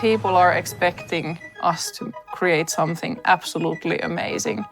people are expecting us to create something absolutely amazing,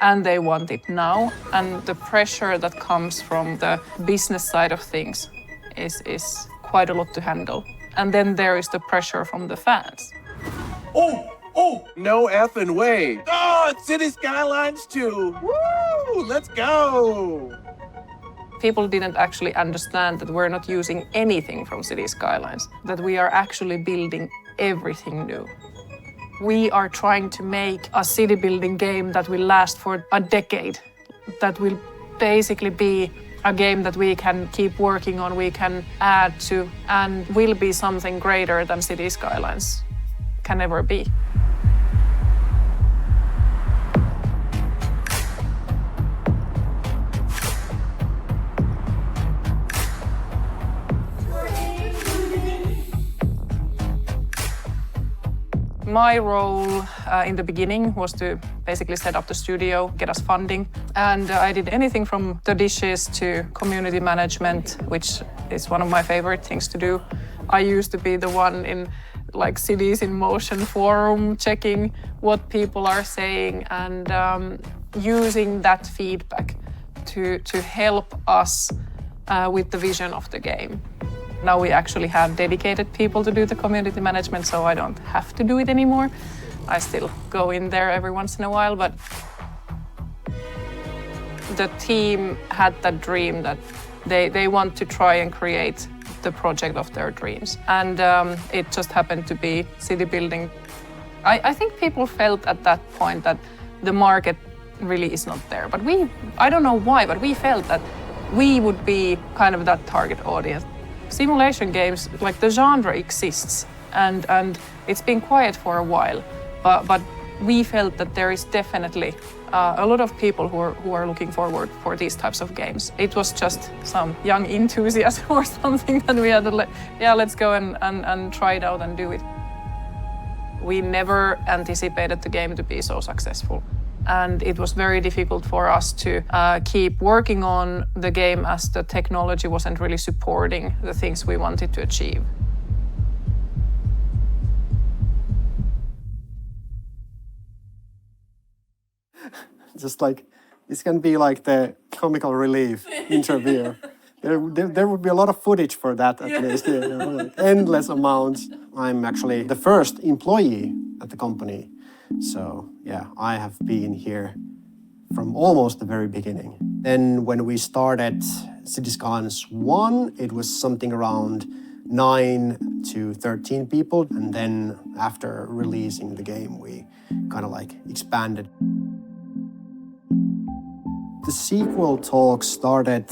and they want it now. And the pressure that comes from the business side of things is quite a lot to handle. And then there is the pressure from the fans. Oh, no effing way. Oh, it's City Skylines 2. Woo, let's go. People didn't actually understand that we're not using anything from City Skylines, that we are actually building everything new. We are trying to make a city building game that will last for a decade, that will basically be a game that we can keep working on, we can add to, and will be something greater than City Skylines can ever be. My role in the beginning was to basically set up the studio, get us funding. And I did anything from the dishes to community management, which is one of my favorite things to do. I used to be the one in like Cities in Motion forum, checking what people are saying and using that feedback to help us with the vision of the game. Now we actually have dedicated people to do the community management, so I don't have to do it anymore. I still go in there every once in a while, but the team had that dream that they want to try and create the project of their dreams. And it just happened to be city building. I think people felt at that point that the market really is not there. But I don't know why, but we felt that we would be kind of that target audience. Simulation games, like the genre exists, and it's been quiet for a while, but we felt that there is definitely a lot of people who are looking forward for these types of games. It was just some young enthusiast or something that we had to let's go and try it out and do it. We never anticipated the game to be so successful. And it was very difficult for us to keep working on the game as the technology wasn't really supporting the things we wanted to achieve. Just like, this can be like the comical relief interview. There would be a lot of footage for that at least, like endless amounts. I'm actually the first employee at the company. So yeah, I have been here from almost the very beginning. Then when we started City Skylines 1, it was something around 9 to 13 people. And then after releasing the game, we kind of like expanded. The sequel talk started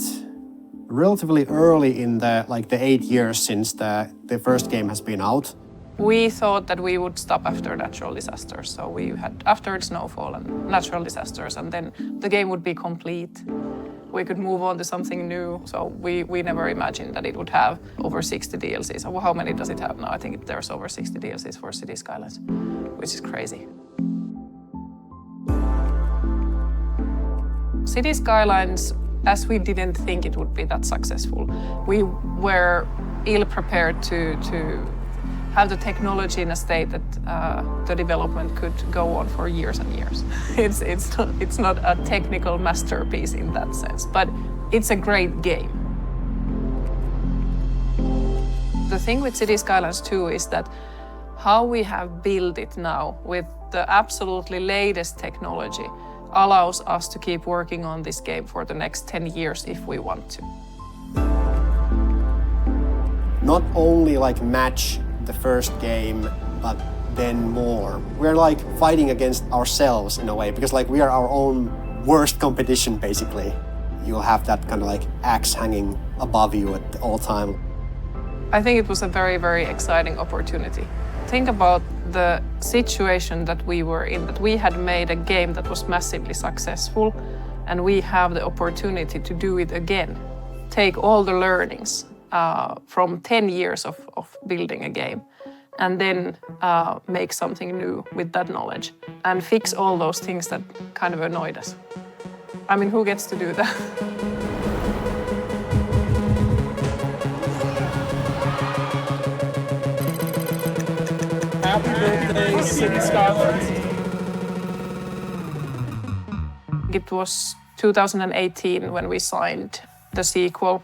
relatively early in the 8 years since the first game has been out. We thought that we would stop after natural disasters. So we had after snowfall and natural disasters, and then the game would be complete. We could move on to something new. So we never imagined that it would have over 60 DLCs. So how many does it have now? I think there's over 60 DLCs for City Skylines, which is crazy. City Skylines, as we didn't think it would be that successful, we were ill-prepared to have the technology in a state that the development could go on for years and years. It's not a technical masterpiece in that sense, but it's a great game. The thing with City Skylines 2 is that how we have built it now with the absolutely latest technology allows us to keep working on this game for the next 10 years if we want to. Not only like match the first game, but then more. We're like fighting against ourselves in a way, because like we are our own worst competition basically. You'll have that kind of like axe hanging above you at all time. I think it was a very, very exciting opportunity. Think about the situation that we were in, that we had made a game that was massively successful, and we have the opportunity to do it again. Take all the learnings from 10 years of building a game, and then make something new with that knowledge, and fix all those things that kind of annoyed us. I mean, who gets to do that? Happy birthday, City Skylines. It was 2018 when we signed the sequel.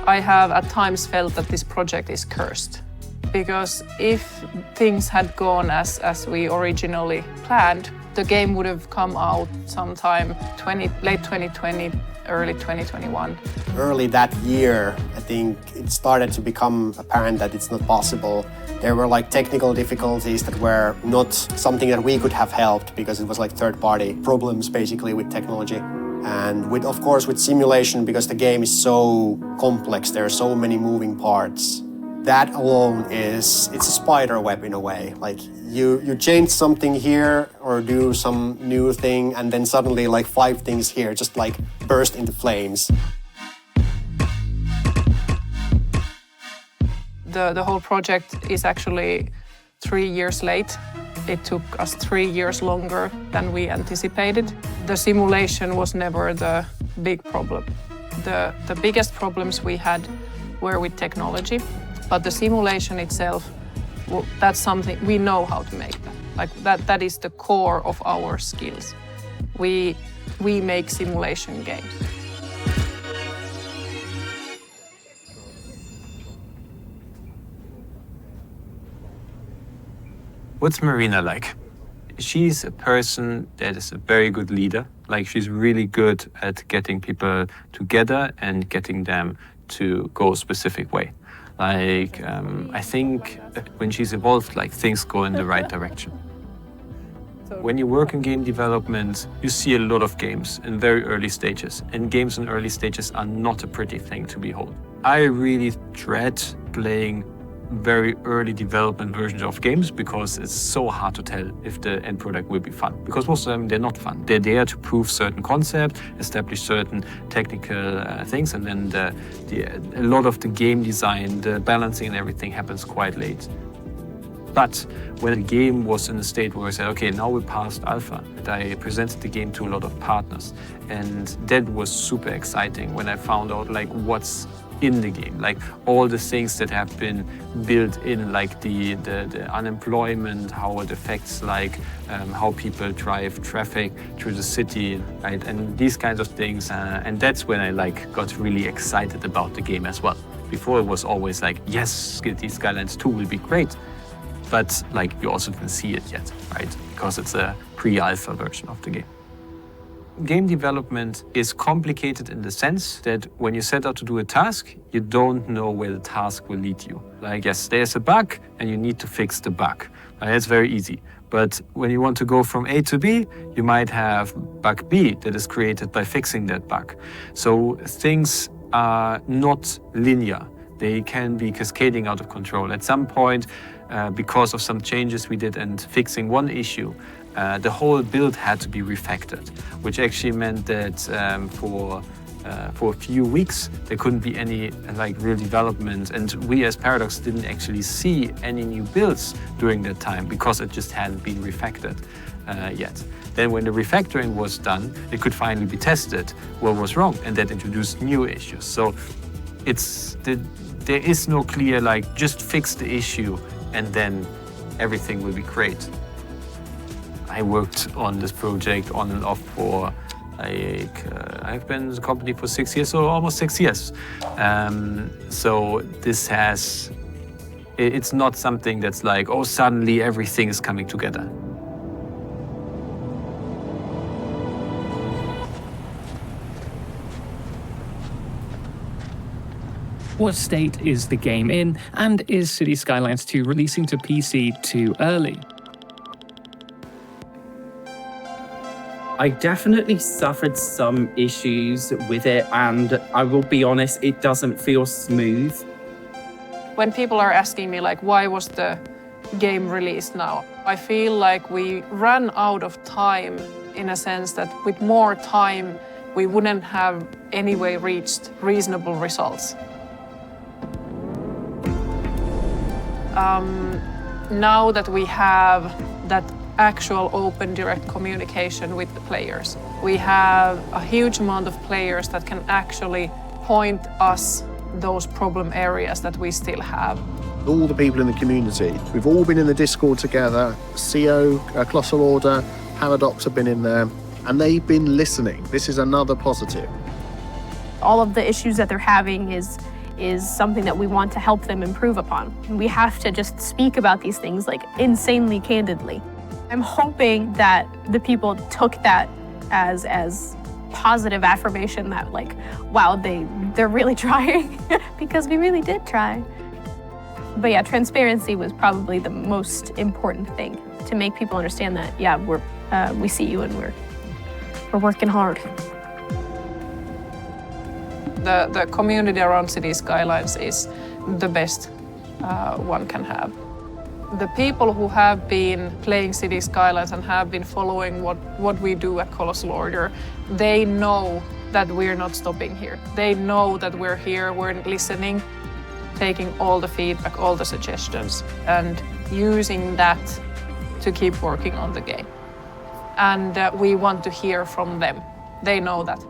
I have at times felt that this project is cursed, because if things had gone as we originally planned, the game would have come out sometime late 2020, early 2021. Early that year, I think it started to become apparent that it's not possible. There were like technical difficulties that were not something that we could have helped because it was like third-party problems basically with technology. And of course with simulation, because the game is so complex, there are so many moving parts. That alone it's a spider web in a way. Like you change something here or do some new thing and then suddenly like 5 things here just like burst into flames. The whole project is actually 3 years late. It took us 3 years longer than we anticipated. The simulation was never the big problem. The biggest problems we had were with technology, but the simulation itself, that's something we know how to make that. Like that is the core of our skills. We make simulation games. What's Marina like? She's a person that is a very good leader. Like she's really good at getting people together and getting them to go a specific way. Like I think when she's involved, like things go in the right direction. When you work in game development, you see a lot of games in very early stages, and games in early stages are not a pretty thing to behold. I really dread playing very early development versions of games because it's so hard to tell if the end product will be fun. Because most of them, they're not fun. They're there to prove certain concepts, establish certain technical things, and then a lot of the game design, the balancing and everything happens quite late. But when the game was in a state where I said, okay, now we're past alpha, I presented the game to a lot of partners. And that was super exciting when I found out like what's in the game, like all the things that have been built in, like the unemployment, how it affects like how people drive traffic through the city, right? And these kinds of things. And that's when I like got really excited about the game as well. Before it was always like, yes, Cities Skylines 2 will be great. But like you also didn't see it yet, right? Because it's a pre-alpha version of the game. Game development is complicated in the sense that when you set out to do a task, you don't know where the task will lead you. Like, yes, there's a bug and you need to fix the bug. It's very easy. But when you want to go from A to B, you might have bug B that is created by fixing that bug. So things are not linear. They can be cascading out of control. At some point, because of some changes we did and fixing one issue, the whole build had to be refactored, which actually meant that for a few weeks there couldn't be any like real development, and we as Paradox didn't actually see any new builds during that time because it just hadn't been refactored yet. Then when the refactoring was done, it could finally be tested what was wrong, and that introduced new issues. So there is no clear like just fix the issue and then everything will be great. I worked on this project on and off for like, I've been in the company for 6 years, so almost 6 years. So this it's not something that's like, oh, suddenly everything is coming together. What state is the game in, and is Cities Skylines 2 releasing to PC too early? I definitely suffered some issues with it, and I will be honest, it doesn't feel smooth. When people are asking me like, why was the game released now? I feel like we ran out of time in a sense that with more time, we wouldn't have anyway reached reasonable results. Now that we have that actual open direct communication with the players. We have a huge amount of players that can actually point us those problem areas that we still have. All the people in the community, we've all been in the Discord together. CO, Colossal Order, Paradox have been in there, and they've been listening. This is another positive. All of the issues that they're having is something that we want to help them improve upon. We have to just speak about these things like insanely candidly. I'm hoping that the people took that as positive affirmation that like, wow, they're really trying because we really did try. But yeah, transparency was probably the most important thing to make people understand that, yeah, we see you and we're working hard. The community around City Skylines is the best one can have. The people who have been playing City Skylines and have been following what we do at Colossal Order, they know that we're not stopping here. They know that we're here, we're listening, taking all the feedback, all the suggestions, and using that to keep working on the game. And we want to hear from them. They know that.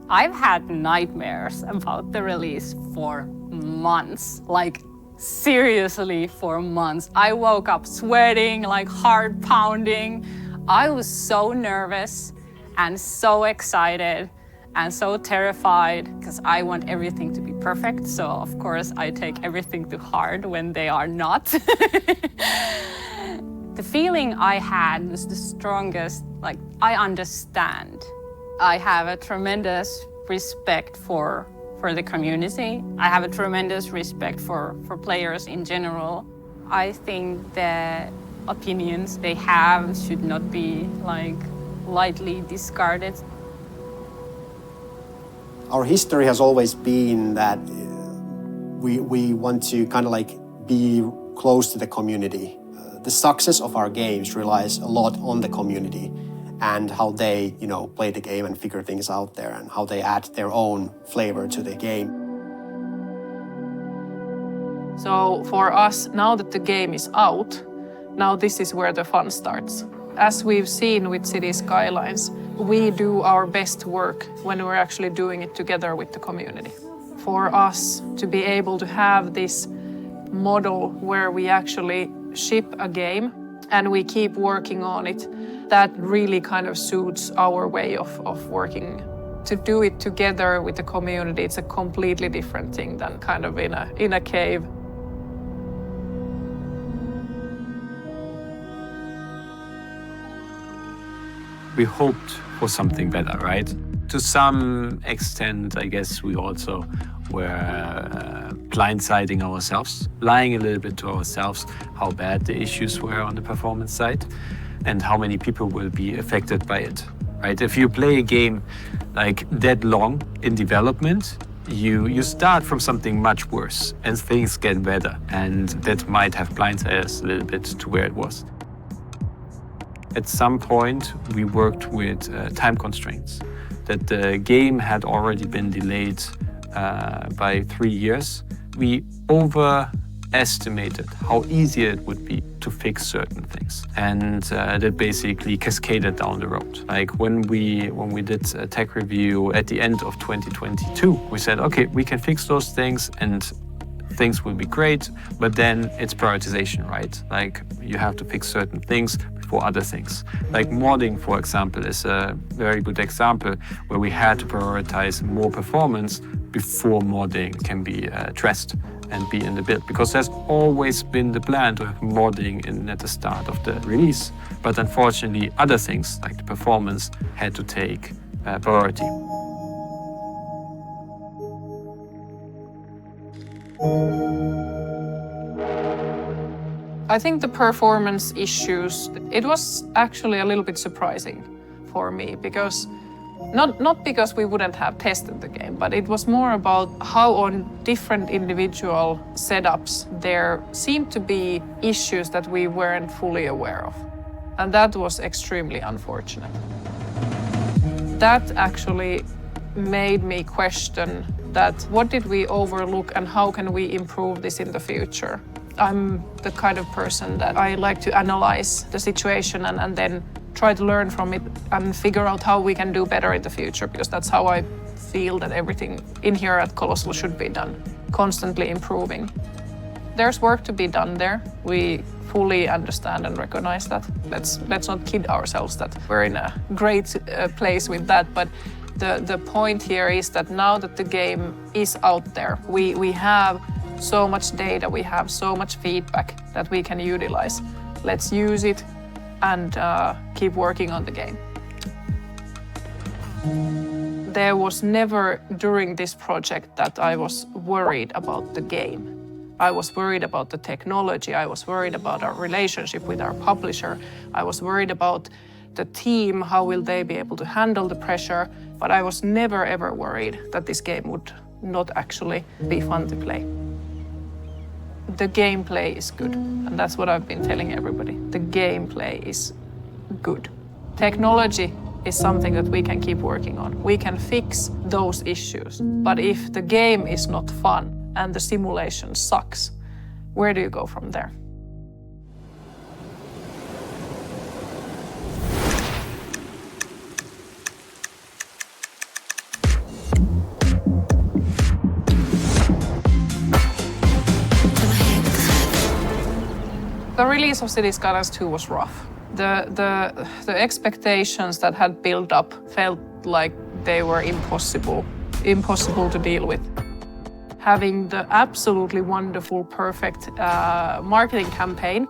I've had nightmares about the release for months, like seriously for months. I woke up sweating, like heart pounding. I was so nervous and so excited and so terrified because I want everything to be perfect. So of course I take everything to heart when they are not. The feeling I had was the strongest, like I understand. I have a tremendous respect for the community. I have a tremendous respect for players in general. I think the opinions they have should not be like lightly discarded. Our history has always been that we want to kind of like be close to the community. The success of our games relies a lot on the community and how they, play the game and figure things out there and how they add their own flavor to the game. So for us, now that the game is out, now this is where the fun starts. As we've seen with City Skylines, we do our best work when we're actually doing it together with the community. For us to be able to have this model where we actually ship a game and we keep working on it, that really kind of suits our way of working. To do it together with the community, it's a completely different thing than kind of in a cave. We hoped for something better, right? To some extent, I guess we also were blindsiding ourselves, lying a little bit to ourselves how bad the issues were on the performance side and how many people will be affected by it, right? If you play a game like that long in development, you start from something much worse and things get better, and that might have blindsided us a little bit to where it was. At some point, we worked with time constraints, that the game had already been delayed by 3 years. We overestimated how easy it would be to fix certain things, and that basically cascaded down the road. Like when we did a tech review at the end of 2022, we said, okay, we can fix those things and things will be great, but then it's prioritization, right? Like you have to fix certain things before other things. Like modding, for example, is a very good example where we had to prioritize more performance before modding can be addressed and be in the build, because there's always been the plan to have modding at the start of the release. But unfortunately, other things like the performance had to take priority. I think the performance issues, it was actually a little bit surprising for me because not because we wouldn't have tested the game, but it was more about how on different individual setups there seemed to be issues that we weren't fully aware of. And that was extremely unfortunate. That actually made me question that what did we overlook and how can we improve this in the future. I'm the kind of person that I like to analyze the situation and then try to learn from it and figure out how we can do better in the future, because that's how I feel that everything in here at Colossal should be done, constantly improving. There's work to be done there. We fully understand and recognize that. Let's not kid ourselves that we're in a great place with that, but the point here is that now that the game is out there, we have so much data, we have so much feedback that we can utilize. Let's use it and keep working on the game. There was never during this project that I was worried about the game. I was worried about the technology, I was worried about our relationship with our publisher, I was worried about the team, how will they be able to handle the pressure, but I was never ever worried that this game would not actually be fun to play. The gameplay is good, and that's what I've been telling everybody. The gameplay is good. Technology is something that we can keep working on. We can fix those issues, but if the game is not fun and the simulation sucks, where do you go from there? The release of Cities Skylines 2 was rough. The expectations that had built up felt like they were impossible to deal with. Having the absolutely wonderful, perfect marketing campaign,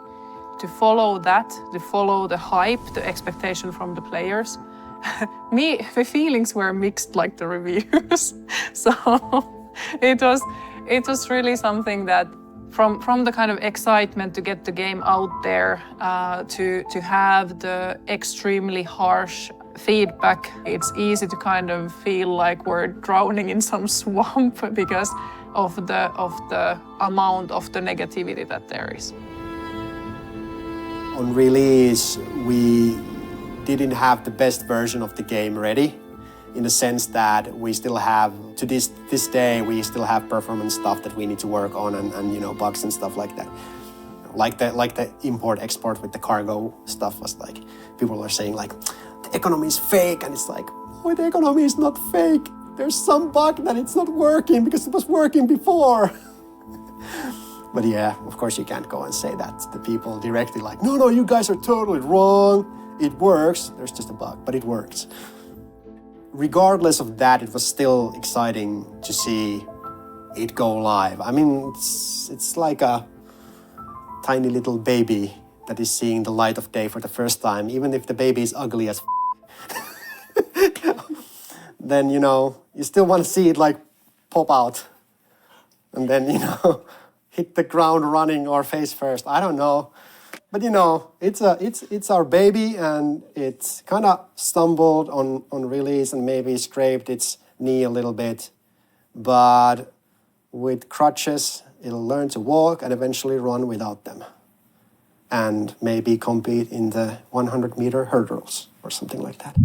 to follow that, to follow the hype, the expectation from the players. The feelings were mixed like the reviews. So it was really something that from the kind of excitement to get the game out there, to have the extremely harsh feedback, it's easy to kind of feel like we're drowning in some swamp because of the amount of the negativity that there is. On release, we didn't have the best version of the game ready, in the sense that we still have, to this day, we still have performance stuff that we need to work on and you know, bugs and stuff like that. Like the import-export with the cargo stuff was like, people are saying like, the economy is fake, and it's like, oh, the economy is not fake. There's some bug that it's not working because it was working before. But yeah, of course you can't go and say that to the people directly, like, no, you guys are totally wrong. It works, there's just a bug, but it works. Regardless of that, it was still exciting to see it go live. I mean, it's like a tiny little baby that is seeing the light of day for the first time, even if the baby is ugly as then, you know, you still want to see it like pop out and then, you know, hit the ground running or face first. I don't know. But, you know, it's our baby, and it's kind of stumbled on release and maybe scraped its knee a little bit. But with crutches, it'll learn to walk and eventually run without them. And maybe compete in the 100-meter hurdles or something like that.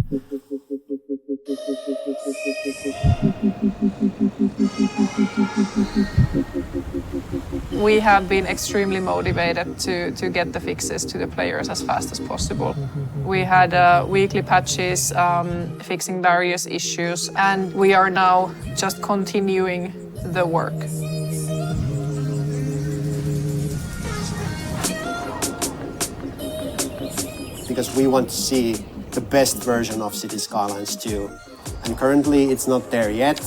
We have been extremely motivated to get the fixes to the players as fast as possible. We had weekly patches fixing various issues, and we are now just continuing the work. Because we want to see the best version of Cities Skylines 2. And currently it's not there yet,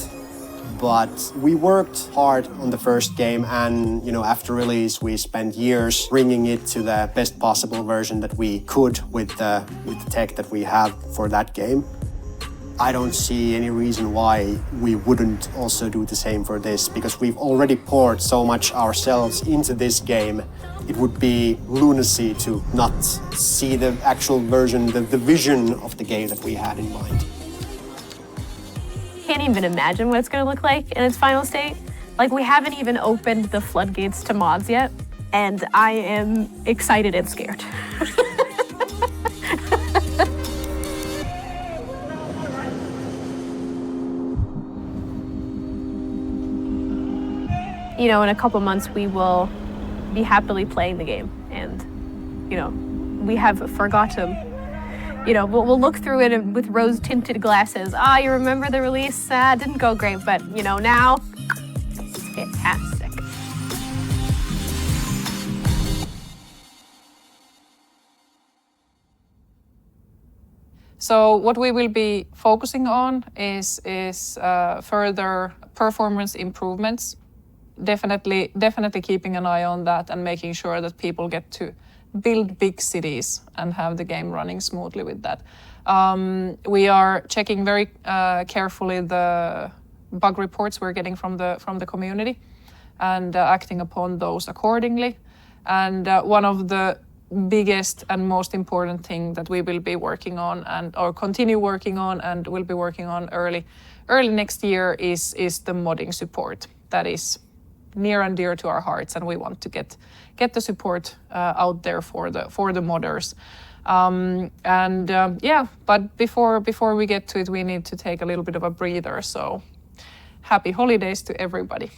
but we worked hard on the first game, and, you know, after release we spent years bringing it to the best possible version that we could with the tech that we have for that game. I don't see any reason why we wouldn't also do the same for this, because we've already poured so much ourselves into this game. It would be lunacy to not see the actual version, the vision of the game that we had in mind. Can't even imagine what it's going to look like in its final state. Like, we haven't even opened the floodgates to mods yet, and I am excited and scared. in a couple months we will be happily playing the game, and we have forgotten. We'll look through it with rose-tinted glasses. You remember the release? It didn't go great, but now it's fantastic. So what we will be focusing on is further performance improvements. Definitely keeping an eye on that and making sure that people get to build big cities and have the game running smoothly with that. We are checking very carefully the bug reports we're getting from the community and acting upon those accordingly. And one of the biggest and most important thing that we will be working on or continue working on and will be working on early next year is the modding support. That is near and dear to our hearts, and we want to get the support out there for the modders. But before we get to it, we need to take a little bit of a breather. So happy holidays to everybody.